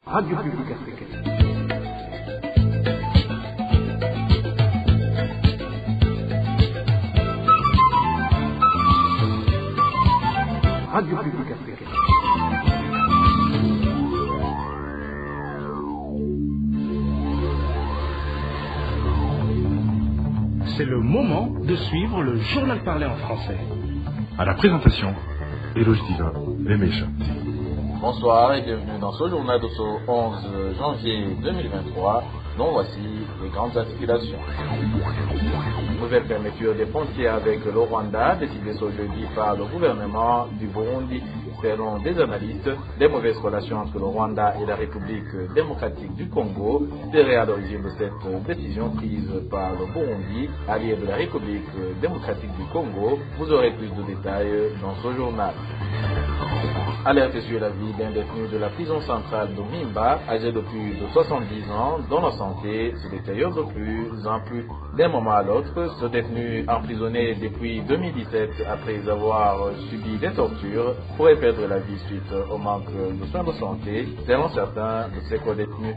Radio Publique Africaine. Radio Publique Africaine. C'est le moment de suivre le journal parlé en français. À la présentation, Eloge Diva, Lemesha. Bonsoir et bienvenue dans ce journal de ce 11 janvier 2023, dont voici les grandes articulations. Nouvelle fermeture des frontières avec le Rwanda, décidée ce jeudi par le gouvernement du Burundi. Selon des analystes, des mauvaises relations entre le Rwanda et la République démocratique du Congo seraient à l'origine de cette décision prise par le Burundi, allié de la République démocratique du Congo. Vous aurez plus de détails dans ce journal. Alerte sur la vie d'un détenu de la prison centrale de Mimba, âgé de plus de 70 ans, dont la santé se détériore de plus en plus. D'un moment à l'autre, ce détenu emprisonné depuis 2017 après avoir subi des tortures pourrait perdre la vie suite au manque de soins de santé, selon certains de ses co-détenus.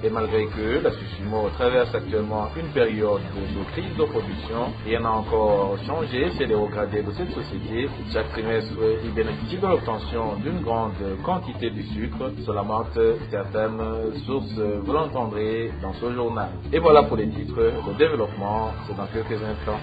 Et malgré que la Susumo traverse actuellement une période de crise de production, rien n'a encore changé chez les hauts gradés de cette société. Chaque trimestre, ils bénéficient de l'obtention d'une grande quantité de sucre. Cela manque certaines sources, vous l'entendrez dans ce journal. Et voilà pour les titres. Le développement, c'est dans quelques instants.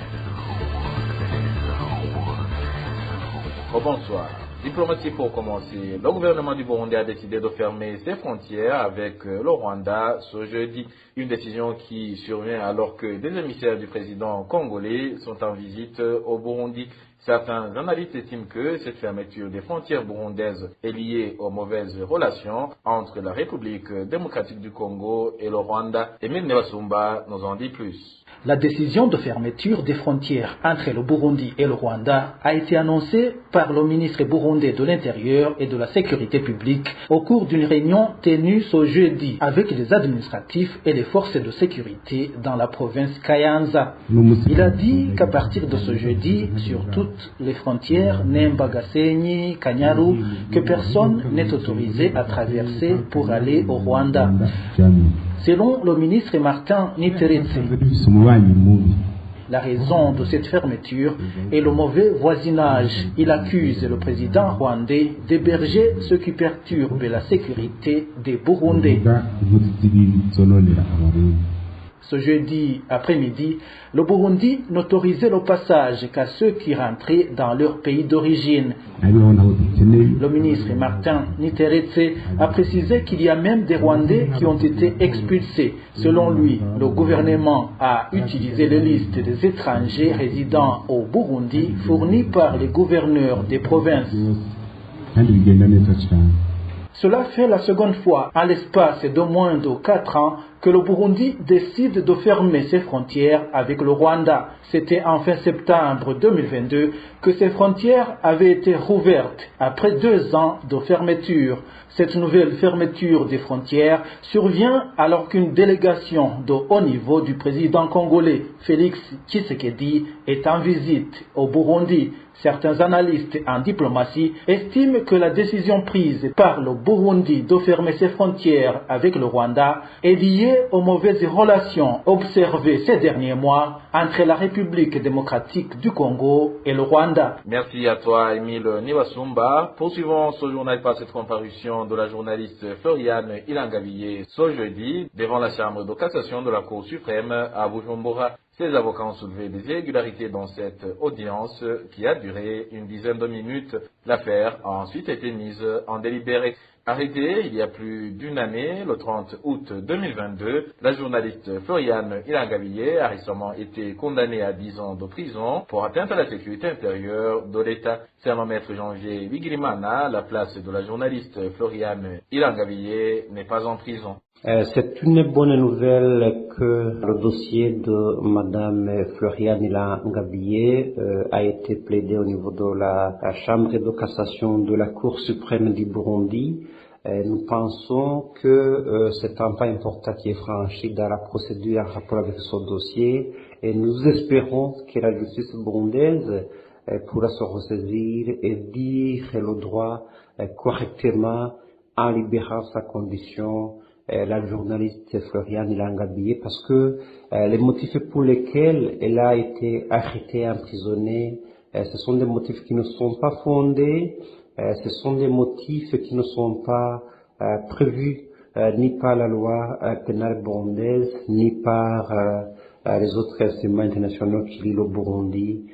Oh, bonsoir. Diplomatie pour commencer. Le gouvernement du Burundi a décidé de fermer ses frontières avec le Rwanda ce jeudi. Une décision qui survient alors que des émissaires du président congolais sont en visite au Burundi. Certains analystes estiment que cette fermeture des frontières burundaises est liée aux mauvaises relations entre la République démocratique du Congo et le Rwanda. Emile Newasumba nous en dit plus. La décision de fermeture des frontières entre le Burundi et le Rwanda a été annoncée par le ministre burundais de l'Intérieur et de la Sécurité publique au cours d'une réunion tenue ce jeudi avec les administratifs et les forces de sécurité dans la province Kayanza. Il a dit qu'à partir de ce jeudi, sur toutes les frontières, Nemba, Gasenyi, Kanyaru, que personne n'est autorisé à traverser pour aller au Rwanda. Selon le ministre Martin Niteretse, la raison de cette fermeture est le mauvais voisinage. Il accuse le président rwandais d'héberger ce qui perturbe la sécurité des Burundais. Ce jeudi après-midi, le Burundi n'autorisait le passage qu'à ceux qui rentraient dans leur pays d'origine. Le ministre Martin Niteretse a précisé qu'il y a même des Rwandais qui ont été expulsés. Selon lui, le gouvernement a utilisé les listes des étrangers résidant au Burundi fournies par les gouverneurs des provinces. Cela fait la seconde fois en l'espace de moins de 4 ans que le Burundi décide de fermer ses frontières avec le Rwanda. C'était en fin septembre 2022 que ces frontières avaient été rouvertes après 2 ans de fermeture. Cette nouvelle fermeture des frontières survient alors qu'une délégation de haut niveau du président congolais Félix Tshisekedi est en visite au Burundi. Certains analystes en diplomatie estiment que la décision prise par le Burundi de fermer ses frontières avec le Rwanda est liée aux mauvaises relations observées ces derniers mois entre la République démocratique du Congo et le Rwanda. Merci à toi, Emile Niwasumba. Poursuivons ce journal par cette comparution de la journaliste Floriane Ilangabiye ce jeudi devant la chambre de cassation de la Cour suprême à Bujumbura. Ses avocats ont soulevé des irrégularités dans cette audience qui a duré une dizaine de minutes. L'affaire a ensuite été mise en délibéré. Arrêtée il y a plus d'une année, le 30 août 2022, la journaliste Floriane Ilangabiye a récemment été condamnée à 10 ans de prison pour atteinte à la sécurité intérieure de l'État. Selon Maître Janvier Bigirimana, la place de la journaliste Floriane Ilangabiye n'est pas en prison. C'est une bonne nouvelle que le dossier de Madame Floriane Ilangabiye a été plaidé au niveau de la Chambre de cassation de la Cour suprême du Burundi. Nous pensons que c'est un pas important qui est franchi dans la procédure en rapport avec ce dossier et nous espérons que la justice burundaise pourra se ressaisir et dire le droit correctement en libérant sa condition la journaliste Floriane Ilangabié, parce que les motifs pour lesquels elle a été arrêtée, emprisonnée, ce sont des motifs qui ne sont pas fondés, ce sont des motifs qui ne sont pas prévus ni par la loi pénale burundaise, ni par les autres instruments internationaux qui lient le Burundi,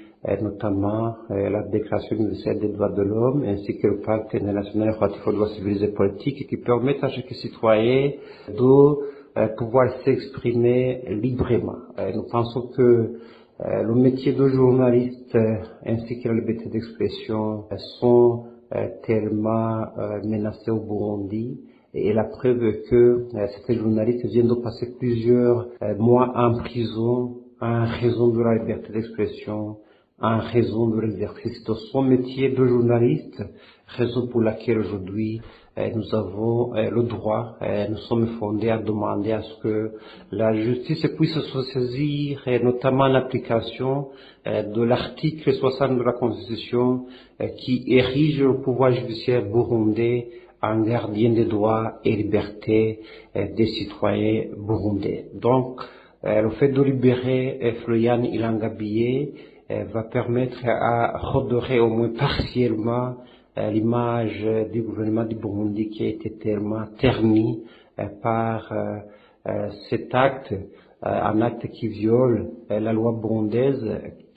notamment la Déclaration universelle des droits de l'homme, ainsi que le Pacte international relatif aux droits civils et politiques, qui permettent à chaque citoyen de pouvoir s'exprimer librement. Nous pensons que le métier de journaliste ainsi que la liberté d'expression sont tellement menacés au Burundi, et la preuve est que ces journalistes viennent de passer plusieurs mois en prison en raison de la liberté d'expression, en raison de l'exercice de son métier de journaliste, raison pour laquelle aujourd'hui nous avons le droit, nous sommes fondés à demander à ce que la justice puisse se saisir, notamment l'application de l'article 60 de la Constitution qui érige le pouvoir judiciaire burundais en gardien des droits et libertés des citoyens burundais. Donc, le fait de libérer Floriane Ilangabié va permettre à redorer au moins partiellement l'image du gouvernement du Burundi qui a été tellement ternie par cet acte, un acte qui viole la loi burundaise,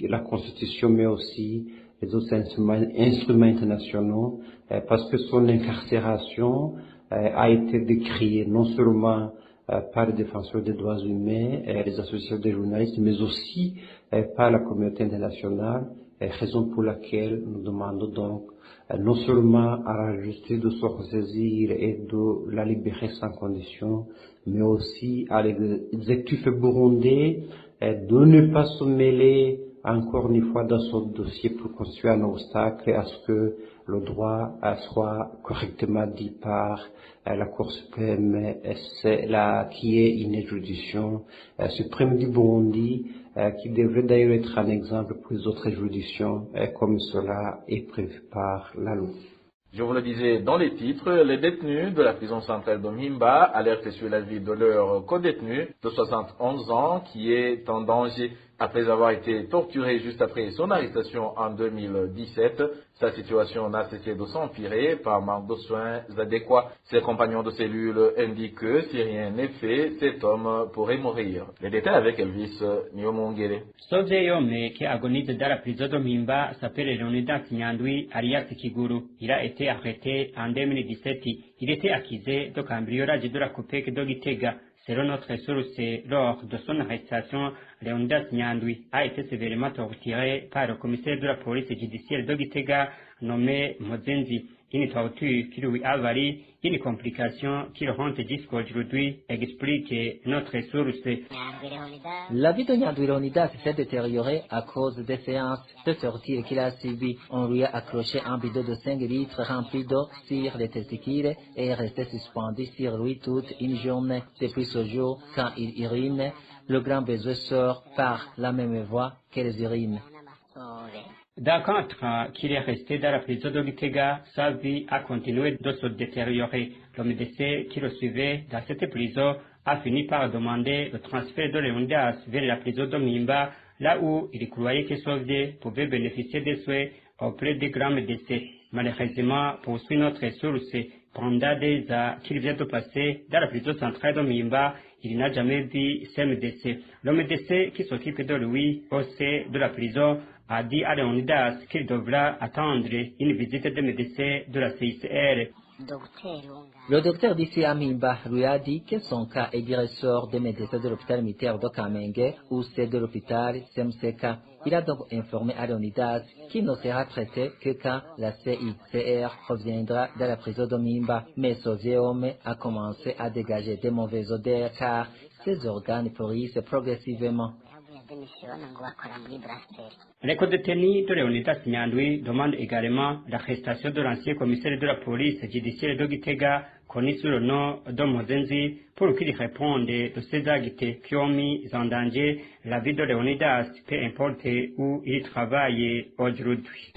la Constitution, mais aussi les autres instruments internationaux, parce que son incarcération a été décriée non seulement par les défenseurs des droits humains, les associations des journalistes, mais aussi par la communauté internationale, raison pour laquelle nous demandons donc non seulement à la justice de se ressaisir et de la libérer sans condition, mais aussi à l'exécutif burundais de ne pas se mêler encore une fois dans ce dossier pour construire un obstacle à ce que le droit soit correctement dit par la Cour suprême, qui est une juridiction suprême du Burundi, qui devrait d'ailleurs être un exemple pour les autres juridictions, comme cela est prévu par la loi. Je vous le disais dans les titres, les détenus de la prison centrale de Mpimba alertent sur la vie de leur codétenu de 71 ans qui est en danger après avoir été torturé juste après son arrestation en 2017. Sa situation n'a cessé de s'empirer par manque de soins adéquats. Ses compagnons de cellule indiquent que si rien n'est fait, cet homme pourrait mourir. Les détails avec Elvis Niomongere. Ce vieil homme qui agonise dans la prison de Mpimba s'appelle Leonidas Nyandwi alias Kiguru. Il a été arrêté en 2017. Il était accusé de cambriolage de la COPEC de Gitega. Selon notre source, lors de son arrestation, Leonidas Nyandwi a été sévèrement torturé par le commissaire de la police judiciaire de Gitega nommé Mozenzi. Une torture qui lui a valu une complication qui le rend jusqu'aujourd'hui, explique notre source. La vie de Nyandwi Leonidas s'est détériorée à cause des séances de torture qu'il a subies. On lui a accroché un bidon de 5 litres rempli d'eau sur les testicules et est resté suspendu sur lui toute une journée. Depuis ce jour, quand il urine, le grand besoin sort par la même voie que les urines. D'accord qu'il est resté dans la prison de Gitega, sa vie a continué de se détériorer. Le médecin qui le suivait dans cette prison a fini par demander le transfert de Leonidas vers la prison de Mpimba, là où il croyait que Sauvé pouvait bénéficier des soins auprès des grands médecins. Malheureusement, poursuit notre source, pendant des heures qu'il vient de passer dans la prison centrale de Mpimba, il n'a jamais vu ces médecins. Le médecin qui s'occupe de lui au sein de la prison a dit à Leonidas qu'il devra attendre une visite des médecins de la CICR. Le docteur d'ici à Mpimba lui a dit que son cas est du ressort des médecins de l'hôpital militaire de Kamenge ou c'est de l'hôpital CMCK. Il a donc informé à Leonidas qu'il ne sera traité que quand la CICR reviendra dans la prison de Mpimba. Mais ce vieux homme a commencé à dégager des mauvaises odeurs car ses organes pourrissent progressivement. Les codétenus de Leonidas Nyandwi demandent également l'arrestation de l'ancien commissaire de la police judiciaire de Gitega, connu sous le nom de Mozenzi, pour qu'il réponde de ces actes qui ont mis en danger la vie de Leonidas, peu importe où il travaille aujourd'hui.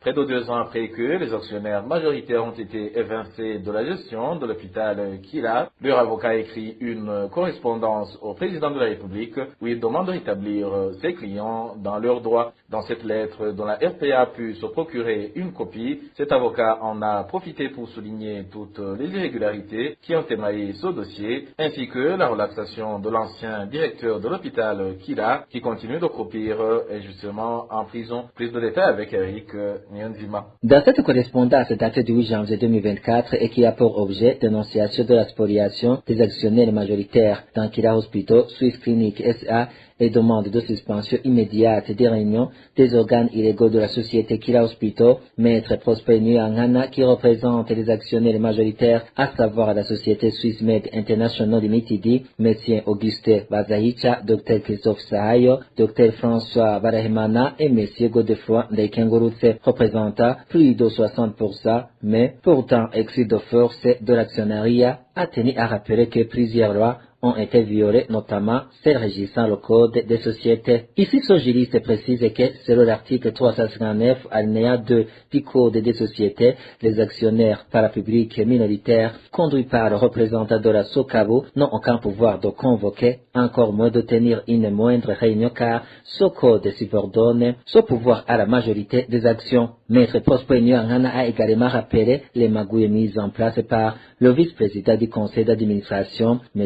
Près de 2 ans après que les actionnaires majoritaires ont été évincés de la gestion de l'hôpital Kila, leur avocat écrit une correspondance au président de la République où il demande de rétablir ses clients dans leurs droits. Dans cette lettre dont la RPA a pu se procurer une copie, cet avocat en a profité pour souligner toutes les irrégularités qui ont émaillé ce dossier, ainsi que la relaxation de l'ancien directeur de l'hôpital Kila, qui continue de croupir justement en prison. Plus de détails avec Eric Nyonzima. Dans cette correspondance datée du 8 janvier 2024 et qui a pour objet dénonciation de la spoliation des actionnaires majoritaires dans Kila Hospital, Swiss Clinic SA, et demande de suspension immédiate des réunions des organes illégaux de la société Kila Hospital, Maître Prosper Nyangana, qui représente les actionnaires majoritaires, à savoir la société Swiss Med International Limited, Monsieur Auguste Bazahicha, Dr Christophe Sahayo, Dr François Barahemana et Monsieur Godefroy Ndekengurutse, représentant plus de 60%, mais pourtant exclu de force de l'actionnariat, a tenu à rappeler que plusieurs lois ont été violées, notamment celles régissant le code des sociétés. Ici, ce juriste précise que, selon l'article 359, alinéa 2 du code des sociétés, les actionnaires parapublics minoritaires, conduits par le représentant de la SOCABO, n'ont aucun pouvoir de convoquer, encore moins de tenir une moindre réunion, car ce code subordonne ce pouvoir à la majorité des actions. Maître Prosper Nyangana a également rappelé les magouilles mises en place par le vice-président du conseil d'administration, M.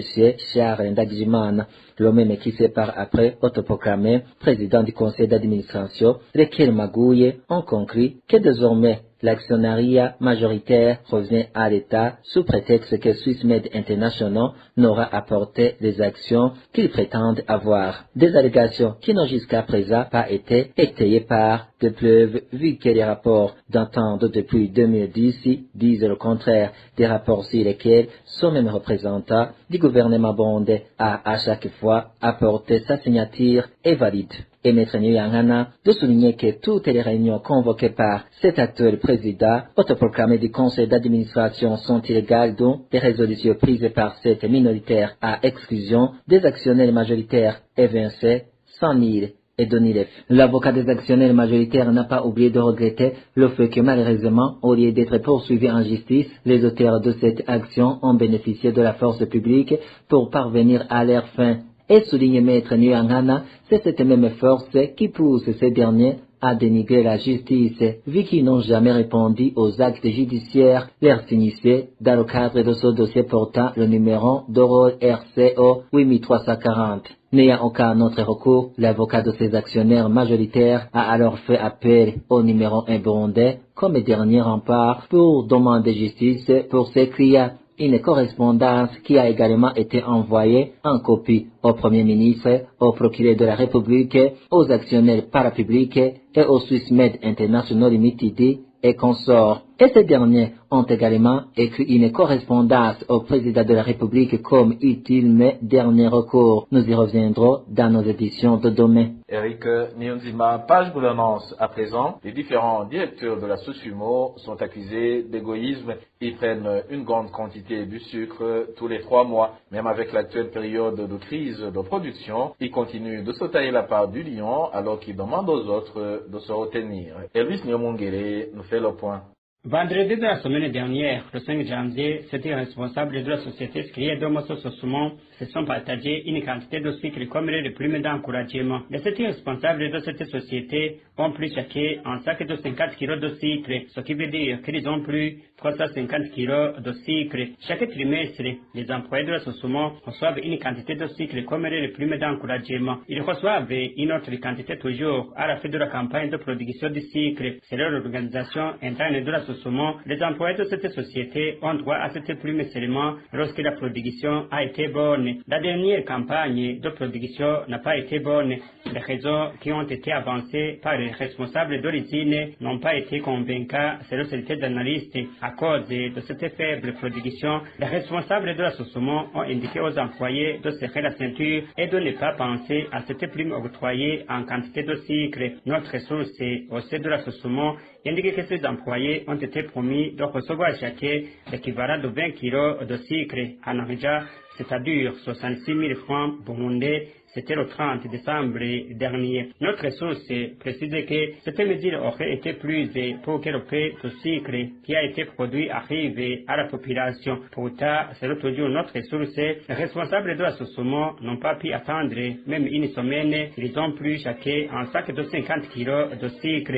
Charles Ndagijimana, le même qui s'est par après autoproclamé président du conseil d'administration, lesquels magouilles ont conclu que désormais l'actionnariat majoritaire revient à l'État sous prétexte que Swissmed International n'aura apporté les actions qu'ils prétendent avoir. Des allégations qui n'ont jusqu'à présent pas été étayées par des preuves, vu que les rapports d'entente depuis 2010 disent le contraire, des rapports sur lesquels ce même représentant du gouvernement burundais a à chaque fois apporté sa signature et valide. Et M. Nyangana de souligner que toutes les réunions convoquées par cet actuel président autoproclamé du conseil d'administration sont illégales, dont les résolutions prises par cette minoritaire à exclusion des actionnaires majoritaires évincés sans nil et Donilef. L'avocat des actionnaires majoritaires n'a pas oublié de regretter le fait que malheureusement, au lieu d'être poursuivis en justice, les auteurs de cette action ont bénéficié de la force publique pour parvenir à leur fin. Et souligne Maître Nyangana, c'est cette même force qui pousse ces derniers à dénigrer la justice, vu qu'ils n'ont jamais répondu aux actes judiciaires leur signifiés dans le cadre de ce dossier portant le numéro de rôle RCO 8340. N'ayant aucun autre recours, l'avocat de ces actionnaires majoritaires a alors fait appel au numéro 1 burundais comme dernier rempart pour demander justice pour ses clients. Une correspondance qui a également été envoyée en copie au Premier ministre, au procureur de la République, aux actionnaires parapublics et au Swissmed International Limited et consorts. Et ces derniers ont également écrit une correspondance au président de la République comme utile mais dernier recours. Nous y reviendrons dans nos éditions de demain. Eric Nyonzima, page gouvernance. À présent, les différents directeurs de la Sosumo sont accusés d'égoïsme. Ils prennent une grande quantité du sucre tous les 3 mois. Même avec l'actuelle période de crise de production, ils continuent de se tailler la part du lion alors qu'ils demandent aux autres de se retenir. Elvis Nyomungere nous fait le point. Vendredi de la semaine dernière, le 5 janvier, c'était responsables de la société Skrié Domoso Sosumo se sont partagés une quantité de sucre comme les primes d'encouragement. Les 7 responsables de cette société ont pris chacun un sac de 50 kg de sucre, ce qui veut dire qu'ils ont pris 350 kg de sucre. Chaque trimestre, les employés de la Sosumo reçoivent une quantité de sucre comme les primes d'encouragement. Ils reçoivent une autre quantité toujours à la fin de la campagne de production de sucre. Selon l'organisation interne de la Sosumo, les employés de cette société ont droit à cette prime seulement lorsque la production a été bonne. La dernière campagne de production n'a pas été bonne. Les raisons qui ont été avancées par les responsables de l'usine n'ont pas été convaincantes selon certains analystes. À cause de cette faible production, les responsables de la Sosumo ont indiqué aux employés de serrer la ceinture et de ne pas penser à cette prime octroyée en quantité de sucre. Notre source au sein de la Sosumo indique que ces employés ont été promis de recevoir chacun l'équivalent de 20 kg de sucre en argent, c'est-à-dire 66 000 francs burundais, c'était le 30 décembre dernier. Notre source précise que cette mesure aurait été prise pour que le prix de sucre qui a été produit arrive à la population. Pourtant, selon toujours notre source, les responsables de l'association n'ont pas pu attendre même une semaine. Ils ont pris chacun un sac de 50 kg de sucre.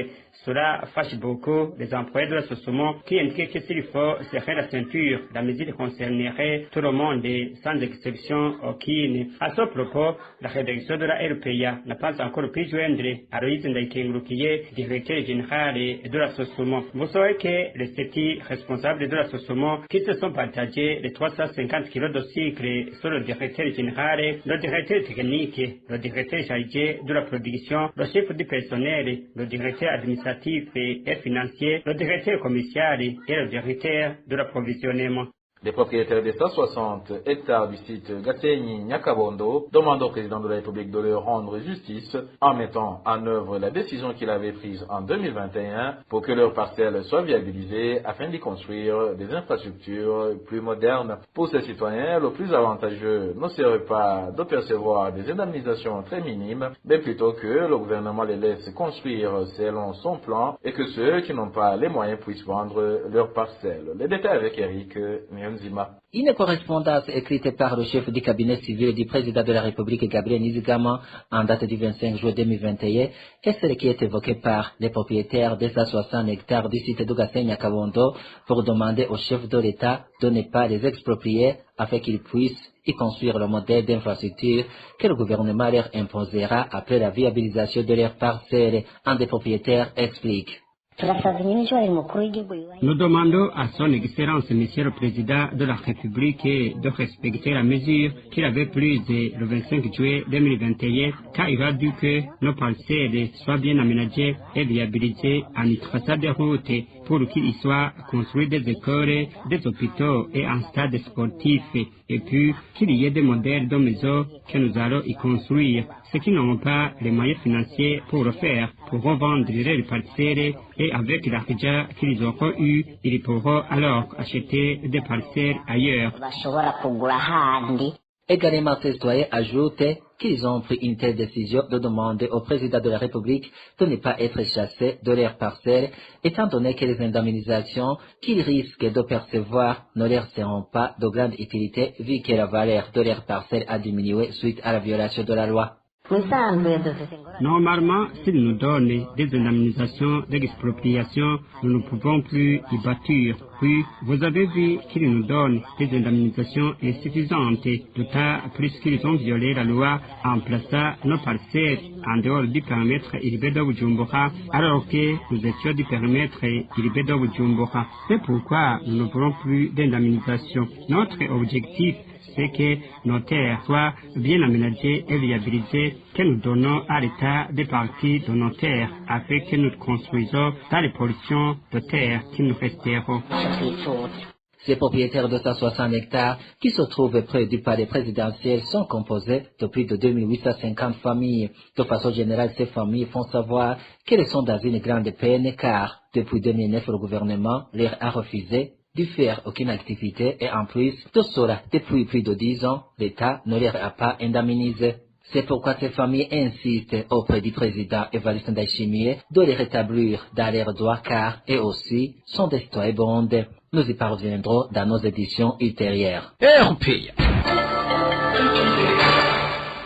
Cela fâche beaucoup les employés de l'association qui indiquent que s'il faut serrer la ceinture, la mesure concernerait tout le monde sans exception aucune. À ce propos, la rédaction de la RPA n'a pas encore pu joindre Aloïse Ndaïkengurukiye, directeur général de l'association. Vous savez que les 7 responsables de l'association qui se sont partagés les 350 kg de sucre sur le directeur général, le directeur technique, le directeur chargé de la production, le chef du personnel, le directeur administratif et financier, le directeur commercial et le directeur de l'approvisionnement. Les propriétaires des 160 hectares du site Gasenyi-Nyakabondo demandent au président de la République de leur rendre justice en mettant en œuvre la décision qu'il avait prise en 2021 pour que leurs parcelles soient viabilisées afin d'y construire des infrastructures plus modernes. Pour ces citoyens, le plus avantageux ne serait pas de percevoir des indemnisations très minimes, mais plutôt que le gouvernement les laisse construire selon son plan et que ceux qui n'ont pas les moyens puissent vendre leurs parcelles. Les détails avec Eric Nzima. Une correspondance écrite par le chef du cabinet civil du président de la République, Gabriel Nizigama, en date du 25 juin 2021, est celle qui est évoquée par les propriétaires des 160 hectares du site de Gasenyi-Nyakabondo pour demander au chef de l'État de ne pas les exproprier afin qu'ils puissent y construire le modèle d'infrastructure que le gouvernement leur imposera après la viabilisation de leurs parcelles. Un des propriétaires explique. Nous demandons à son Excellence, Monsieur le Président de la République, de respecter la mesure qu'il avait prise le 25 juillet 2021, car il a dit que nos parcelles soient bien aménagées et viabilisées en y traçant des routes pour qu'il y soit construit des écoles, des hôpitaux et un stade sportif, et puis qu'il y ait des modèles de maisons que nous allons y construire. Ceux qui n'ont pas les moyens financiers pour le faire pourront vendre les parcelles et avec l'argent qu'ils auront eu, ils pourront alors acheter des parcelles ailleurs. Également, ces citoyens ajoutent qu'ils ont pris une telle décision de demander au président de la République de ne pas être chassés de leurs parcelles, étant donné que les indemnisations qu'ils risquent de percevoir ne leur seront pas de grande utilité vu que la valeur de leurs parcelles a diminué suite à la violation de la loi. Normalement, s'ils nous donnent des indemnisations d'expropriation, nous ne pouvons plus y bâtir. Puis, vous avez vu qu'ils nous donnent des indemnisations insuffisantes, d'autant plus qu'ils ont violé la loi en plaçant nos parcelles en dehors du périmètre Ilibé de Bujumbura, alors que nous étions du périmètre Ilibé de Bujumbura. C'est pourquoi nous ne voulons plus d'indemnisation. Notre objectif, c'est que nos terres soient bien aménagées et viabilisées, que nous donnons à l'État des parties de nos terres, afin que nous construisons dans les portions de terre qui nous resteront. Ces propriétaires de 160 hectares qui se trouvent près du palais présidentiel sont composés de plus de 2850 familles. De façon générale, ces familles font savoir qu'elles sont dans une grande peine car depuis 2009, le gouvernement leur a refusé de faire aucune activité et en plus de cela, depuis plus de 10 ans, l'État ne leur a pas indemnisé. C'est pourquoi ces familles insistent auprès du président Evariste Ndayishimiye de les rétablir dans leurs droits car eux aussi sont des citoyens burundais. Nous y parviendrons dans nos éditions ultérieures.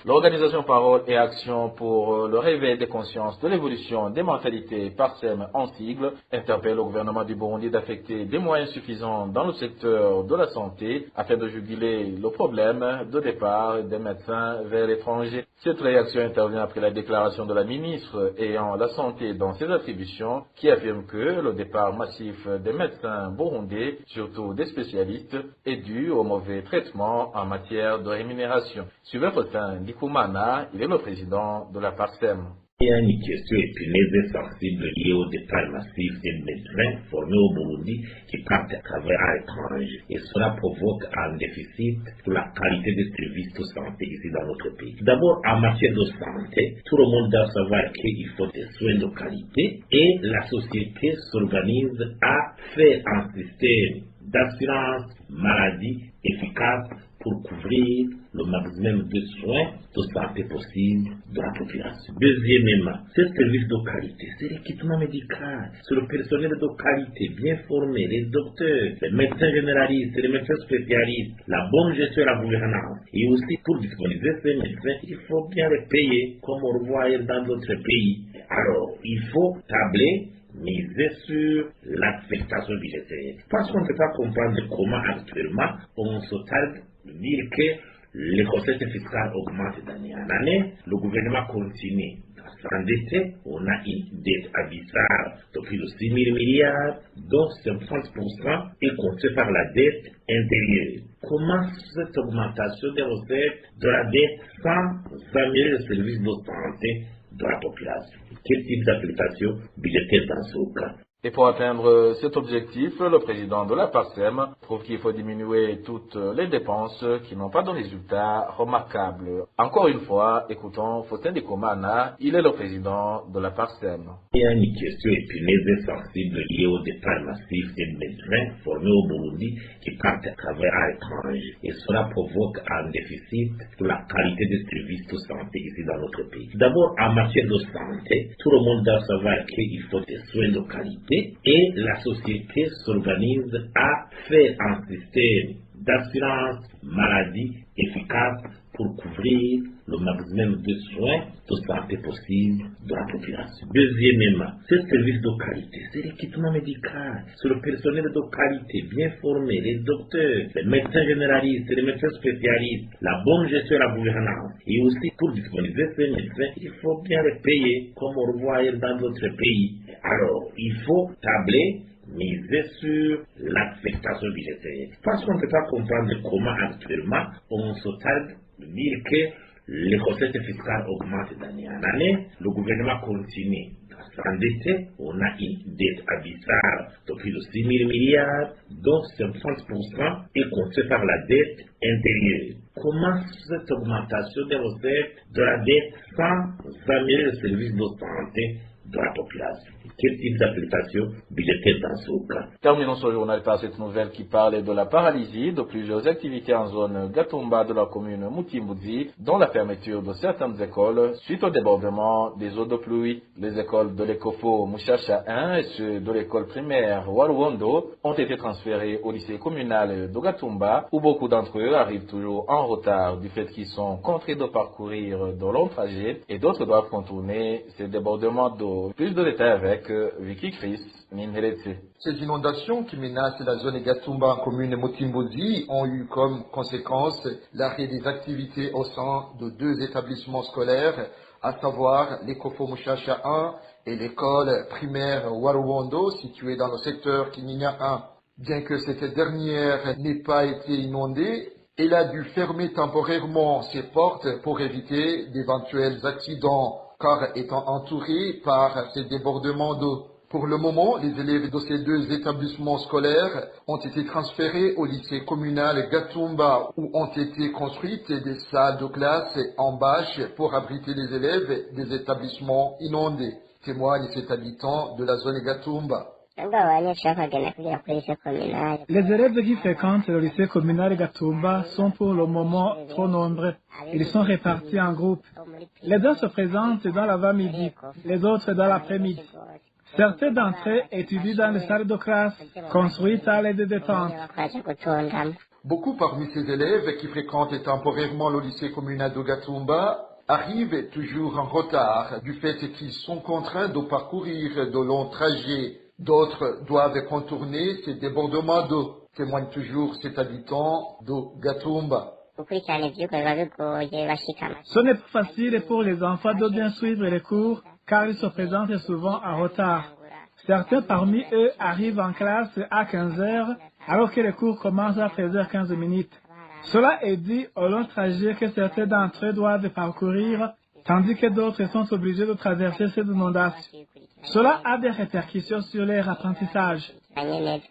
L'organisation Parole et Action pour le réveil des consciences de l'évolution des mentalités PARSEM en sigle interpelle le gouvernement du Burundi d'affecter des moyens suffisants dans le secteur de la santé afin de juguler le problème de départ des médecins vers l'étranger. Cette réaction intervient après la déclaration de la ministre ayant la santé dans ses attributions qui affirme que le départ massif des médecins burundais, surtout des spécialistes, est dû au mauvais traitement en matière de rémunération. Sylvain Potin Kumana, il est le président de la PARSEM. Il y a une question épineuse et sensible liée au départ massif des médecins formés au Burundi qui partent à travers à l'étranger. Et cela provoque un déficit pour la qualité des services de santé ici dans notre pays. D'abord, en matière de santé, tout le monde doit savoir qu'il faut des soins de qualité et la société s'organise à faire un système d'assurance maladie efficace pour couvrir le maximum de soins de santé possible de la population. Deuxièmement, ce service de qualité, c'est l'équipement médical, c'est le personnel de qualité bien formé, les docteurs, les médecins généralistes, les médecins spécialistes, la bonne gestion de la gouvernance. Et aussi, pour disponibiliser ces médecins, il faut bien les payer comme on le voit dans d'autres pays. Alors, il faut tabler, miser sur l'affectation budgétaire. Parce qu'on ne peut pas comprendre comment actuellement on se tarde de dire que les recettes fiscales augmentent d'année en année. Le gouvernement continue à s'endetter. On a une dette abyssale de plus de 6 000 milliards, dont 50% est comptée par la dette intérieure. Comment cette augmentation des recettes de la dette sans améliorer le service de santé de la population? Quel type d'application budgétaire dans ce cas? Et pour atteindre cet objectif, le président de la PARSEM trouve qu'il faut diminuer toutes les dépenses qui n'ont pas de résultats remarquables. Encore une fois, écoutons Faustin Ndikumana, il est le président de la PARSEM. Il y a une question épineuse et sensible liée au départ massif des médecins formés au Burundi qui partent travailler à l'étranger. Et cela provoque un déficit de la qualité des services de santé ici dans notre pays. D'abord, en matière de santé, tout le monde doit savoir qu'il faut des soins de qualité. Et la société s'organise à faire un système d'assurance maladie efficace pour couvrir le maximum de soins de santé possible de la population. Deuxièmement, ce service de qualité, c'est l'équipement médical, c'est le personnel de qualité bien formé, les docteurs, les médecins généralistes, les médecins spécialistes, la bonne gestion de la gouvernance. Et aussi, pour disponibiliser ces médecins, il faut bien les payer comme on le voit dans d'autres pays. Alors, il faut tabler, miser sur l'affectation budgétaire. Parce qu'on ne peut pas comprendre comment actuellement on se tarde de dire que les recettes fiscales augmentent d'année en année. Le gouvernement continue à s'endetter. On a une dette abyssale de plus de 6 000 milliards, dont 50% est comptée par la dette intérieure. Comment cette augmentation des recettes de la dette sans améliorer le service de santé de la population? Quel type d'application budgétaire dans ce cas? Terminons ce journal par cette nouvelle qui parle de la paralysie de plusieurs activités en zone Gatumba de la commune Mutimbuzi, dont la fermeture de certaines écoles suite au débordement des eaux de pluie. Les écoles de l'Ecofo Muchacha 1 et ceux de l'école primaire Waruondo ont été transférées au lycée communal de Gatumba, où beaucoup d'entre eux arrivent toujours en retard du fait qu'ils sont contraints de parcourir de longs trajets et d'autres doivent contourner ces débordements d'eau. Plus de détails avec Vicky Chris Ninheletse. Ces inondations qui menacent la zone Gatumba en commune Mutimbuzi ont eu comme conséquence l'arrêt des activités au sein de 2 établissements scolaires, à savoir l'Ecofo Muchacha 1 et l'école primaire Waruondo située dans le secteur Kinyinya 1. Bien que cette dernière n'ait pas été inondée, elle a dû fermer temporairement ses portes pour éviter d'éventuels accidents, car étant entourée par ces débordements d'eau. Pour le moment, les élèves de ces 2 établissements scolaires ont été transférés au lycée communal Gatumba, où ont été construites des salles de classe en bâche pour abriter les élèves des établissements inondés, témoigne cet habitant de la zone Gatumba. Les élèves qui fréquentent le lycée communal Gatumba sont pour le moment trop nombreux. Ils sont répartis en groupes. Les uns se présentent dans l'avant-midi, les autres dans l'après-midi. Certains d'entre eux étudient dans les salles de classe construites à l'aide de tentes. Beaucoup parmi ces élèves qui fréquentent temporairement le lycée communal de Gatumba arrivent toujours en retard du fait qu'ils sont contraints de parcourir de longs trajets. D'autres doivent contourner ces débordements d'eau, témoigne toujours cet habitant de Gatumba. Ce n'est pas facile pour les enfants de bien suivre les cours car ils se présentent souvent en retard. Certains parmi eux arrivent en classe à 15 heures alors que les cours commencent à 13h15. Cela est dû au long trajet que certains d'entre eux doivent parcourir tandis que d'autres sont obligés de traverser ces inondations. Cela a des répercussions sur leur apprentissage.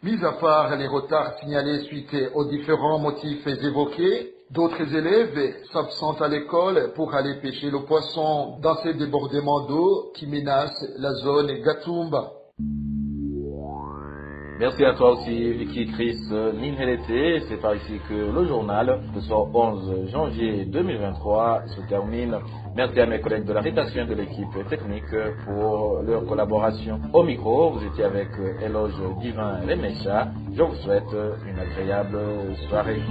Mis à part les retards signalés suite aux différents motifs évoqués, d'autres élèves s'absentent à l'école pour aller pêcher le poisson dans ces débordements d'eau qui menacent la zone Gatumba. Merci à toi aussi, Vicky Chris Ninhelete. C'est par ici que le journal de ce 11 janvier 2023 se termine. Merci à mes collègues de la rédaction et de l'équipe technique pour leur collaboration. Au micro, vous étiez avec Éloge Divin Remecha. Je vous souhaite une agréable soirée.